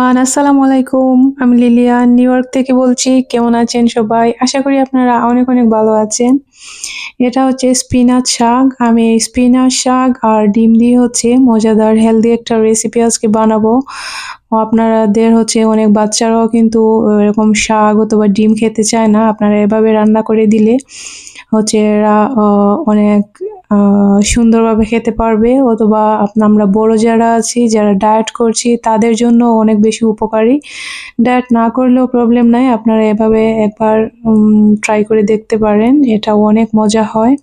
Everyone, আসসালামু আলাইকুম। আমি লিলিয়ান নিউ ইয়র্ক থেকে বলছি। কেমন আছেন সবাই? আশা করি আপনারা অনেক অনেক ভালো আছেন। এটা হচ্ছে স্পিনাচ শাক। আমি এই স্পিনাচ শাক আর ডিম দিয়ে হচ্ছে মজাদার হেলদি একটা রেসিপি আজকে বানাবো। আপনাদের হচ্ছে অনেক বাচ্চারাও কিন্তু এরকম শাক অথবা ডিম খেতে চায় না। আপনারা এভাবে রান্না করে দিলে হচ্ছে এরা অনেক সুন্দরভাবে খেতে পারবে, অথবা আমরা বড় যারা আছি, যারা ডায়েট করছি, তাদের জন্য অনেক বেশি উপকারী। ডায়েট না করলেও প্রবলেম নাই, আপনারা এভাবে একবার ট্রাই করে দেখতে পারেন, এটা অনেক মজা হয়।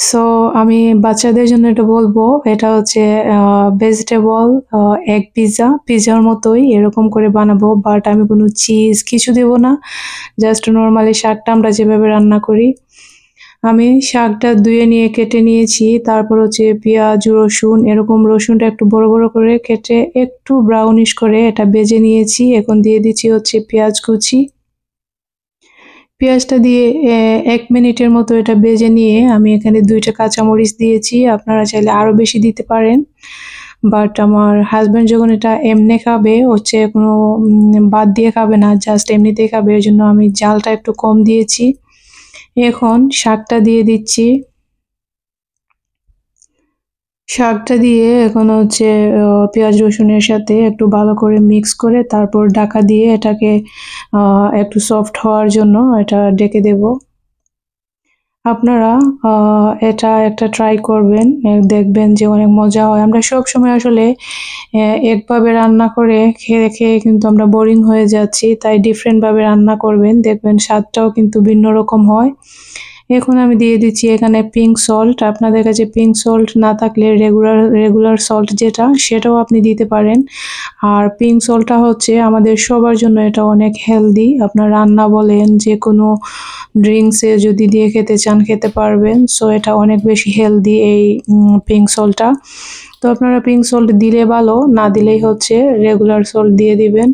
সো আমি বাচ্চাদের জন্য এটা বলবো, এটা হচ্ছে ভেজিটেবল এগ পিৎজার মতোই এরকম করে বানাবো, বাট আমি কোনো চিজ কিছু দেব না। জাস্ট নর্মালি শাকটা আমরা যেভাবে রান্না করি। আমি শাকটা ধুয়ে নিয়ে কেটে নিয়েছি, তারপর হচ্ছে পেঁয়াজ রসুন, এরকম রসুনটা একটু বড় বড় করে কেটে একটু ব্রাউনিশ করে এটা ভেজে নিয়েছি। এখন দিয়ে দিচ্ছি হচ্ছে পেঁয়াজ কুচি। পেঁয়াজটা দিয়ে 1 মিনিটের মতো এটা ভেজে নিয়ে আমি এখানে 2টা কাঁচামরিচ দিয়েছি। আপনারা চাইলে আরো বেশি দিতে পারেন, বাট আমার হাজব্যান্ড যখন এটা এমনি খাবে, হচ্ছে কোনো বাদ দিয়ে খাবে না, জাস্ট এমনিতেই খাবে, এর জন্য আমি ঝালটা একটু কম দিয়েছি। এখন শাকটা দিয়ে দিচ্ছি। শাকটা দিয়ে এখন হচ্ছে পেঁয়াজ রসুনের সাথে একটু ভালো করে মিক্স করে তারপর ঢাকা দিয়ে এটাকে একটু সফট হওয়ার জন্য এটা ঢেকে দেব। আপনারা এটা একটা ট্রাই করবেন, দেখবেন যে অনেক মজা হয়। আমরা সব সময় আসলে একভাবে রান্না করে খেয়ে খেয়ে কিন্তু আমরা বোরিং হয়ে যাচ্ছি, তাই ডিফারেন্ট ভাবে রান্না করবেন, দেখবেন স্বাদটাও কিন্তু ভিন্ন রকম হয়। এখন আমি দিয়ে দিচ্ছি এখানে পিঙ্ক সল্ট। আপনাদের কাছে পিঙ্ক সল্ট না থাকলে রেগুলার সল্ট যেটা, সেটাও আপনি দিতে পারেন। আর পিঙ্ক সল্টটা হচ্ছে আমাদের সবার জন্য এটা অনেক হেলদি। আপনার রান্না বলেন, যে কোনো ড্রিঙ্কসে যদি দিয়ে খেতে চান খেতে পারবেন। সো এটা অনেক বেশি হেলদি এই পিঙ্ক সল্টটা। তো আপনারা পিঙ্ক সল্ট দিলে ভালো, না দিলেই হচ্ছে রেগুলার সল্ট দিয়ে দিবেন।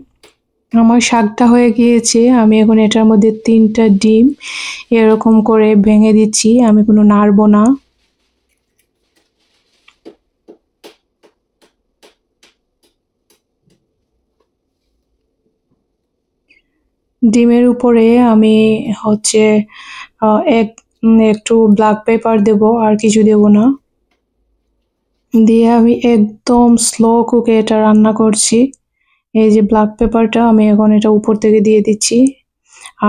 আমার শাকটা হয়ে গিয়েছে। আমি এখন এটার মধ্যে 3টা ডিম এরকম করে ভেঙে দিচ্ছি, আমি কোনো নাড়বো না। ডিমের উপরে আমি হচ্ছে এক একটু ব্ল্যাক পেপার দেব, আর কিছু দেব না। দিয়ে আমি একদম স্লো কুকে এটা রান্না করছি। এই যে ব্ল্যাক পেপারটা আমি এখন এটা উপর থেকে দিয়ে দিচ্ছি,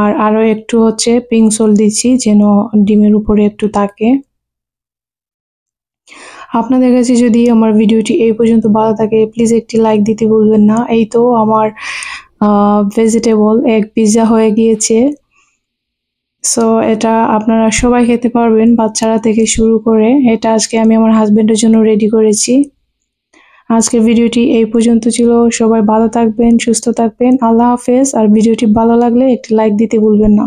আর আরো একটু হচ্ছে পিঙ্ক সল্ট দিচ্ছি যেন ডিমের উপরে একটু থাকে। আপনাদের কাছে যদি আমার ভিডিওটি এই পর্যন্ত ভালো থাকে, প্লিজ একটি লাইক দিতে ভুলবেন না। এই তো আমার ভেজিটেবল এগ পিৎজা হয়ে গিয়েছে। সো এটা আপনারা সবাই খেতে পারবেন, বাচ্চারা থেকে শুরু করে। এটা আজকে আমি আমার হাজবেন্ডের জন্য রেডি করেছি। আজকের ভিডিওটি এই পর্যন্ত ছিল। সবাই ভালো থাকবেন, সুস্থ থাকবেন। আল্লাহ হাফেজ। আর ভিডিওটি ভালো লাগলে একটি লাইক দিতে ভুলবেন না।